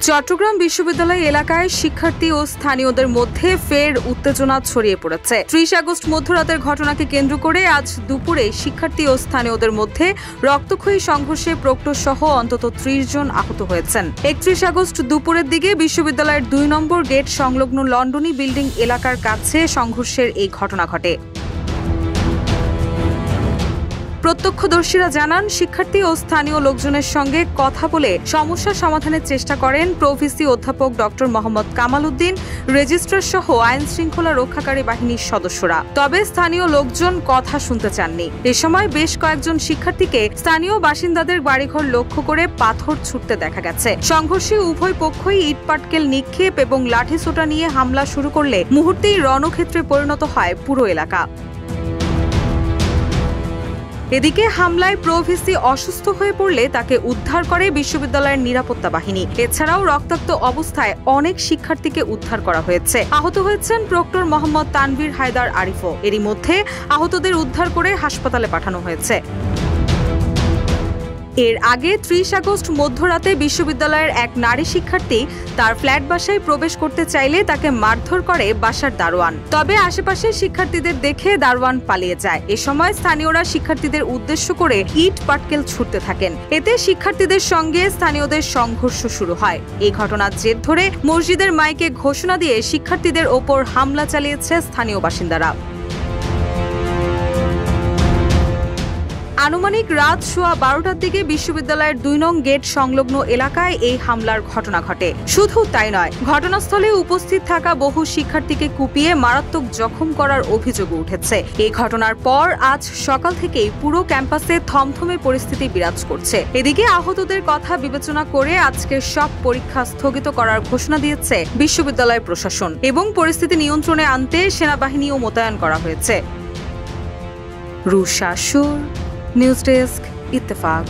চট্টগ্রাম বিশ্ববিদ্যালয় এলাকায় শিক্ষার্থী ও স্থানীয়দের মধ্যে ফের উত্তেজনা ছড়িয়ে পড়েছে। ৩০ আগস্ট মধ্যরাতের ঘটনাকে কেন্দ্র করে আজ দুপুরে শিক্ষার্থী ও স্থানীয়দের মধ্যে রক্তক্ষয়ী সংঘর্ষে প্রক্টর সহ অন্তত ৩০ জন আহত হয়েছেন। ৩১ আগস্ট দুপুরের দিকে বিশ্ববিদ্যালয়ের ২ নম্বর গেট সংলগ্ন লন্ডনী বিল্ডিং এলাকার কাছে সংঘর্ষের এই ঘটনা ঘটে। প্রত্যক্ষদর্শীরা জানান, শিক্ষার্থী ও স্থানীয় লোকজনের সঙ্গে কথা বলে সমস্যা সমাধানের চেষ্টা করেন প্রভিসি অধ্যাপক ডক্টর মোহাম্মদ কামাল উদ্দিন, রেজিস্ট্রার সহ আইন শৃঙ্খলা রক্ষাকারী বাহিনীর সদস্যরা। তবে স্থানীয় লোকজন কথা শুনতে চাননি। এ সময় বেশ কয়েকজন শিক্ষার্থীকে স্থানীয় বাসিন্দাদের বাড়িঘর লক্ষ্য করে পাথর ছুটতে দেখা গেছে। সংঘর্ষে উভয় পক্ষই ইটপাটকেল নিক্ষেপ এবং লাঠিসোঁটা নিয়ে হামলা শুরু করলে মুহূর্তেই রণক্ষেত্রে পরিণত হয় পুরো এলাকা। এদিকে হামলায় প্রভিসি অসুস্থ হয়ে পড়লে তাকে উদ্ধার করে বিশ্ববিদ্যালয়ের নিরাপত্তা বাহিনী। এছাড়াও রক্তাক্ত অবস্থায় অনেক শিক্ষার্থীকে উদ্ধার করা হয়েছে। আহত হয়েছেন প্রক্টর মোহাম্মদ তানভীর হায়দার আরিফও। এরই মধ্যে আহতদের উদ্ধার করে হাসপাতালে পাঠানো হয়েছে। এর আগে ৩০ আগস্ট মধ্যরাতে বিশ্ববিদ্যালয়ের এক নারী শিক্ষার্থী তার ফ্ল্যাট বাসায় প্রবেশ করতে চাইলে তাকে মারধর করে বাসার দারোয়ান। তবে আশেপাশে শিক্ষার্থীদের দেখে দারোয়ান পালিয়ে যায়। এ সময় স্থানীয়রা শিক্ষার্থীদের উদ্দেশ্য করে ইট পাটকেল ছুটতে থাকেন। এতে শিক্ষার্থীদের সঙ্গে স্থানীয়দের সংঘর্ষ শুরু হয়। এই ঘটনার জের ধরে মসজিদের মাইকে ঘোষণা দিয়ে শিক্ষার্থীদের ওপর হামলা চালিয়েছে স্থানীয় বাসিন্দারা। আনুমানিক রাত সোয়া ১২টার দিকে বিশ্ববিদ্যালয়ের ২ নং গেট সংলগ্ন এলাকায় এই হামলার ঘটনা ঘটে। শুধু তাই নয়, ঘটনাস্থলে উপস্থিত থাকা বহু শিক্ষার্থীকে কুপিয়ে মারাত্মক জখম করার অভিযোগও উঠেছে। এই ঘটনার পর আজ সকাল থেকেই পুরো ক্যাম্পাসে থমথমে পরিস্থিতি বিরাজ করছে। এদিকে আহতদের কথা বিবেচনা করে আজকের সব পরীক্ষা স্থগিত করার ঘোষণা দিয়েছে বিশ্ববিদ্যালয় প্রশাসন এবং পরিস্থিতি নিয়ন্ত্রণে আনতে সেনাবাহিনীও মোতায়েন করা হয়েছে। রুশা সুর, নিউজ ডেস্ক, ইত্তেফাক।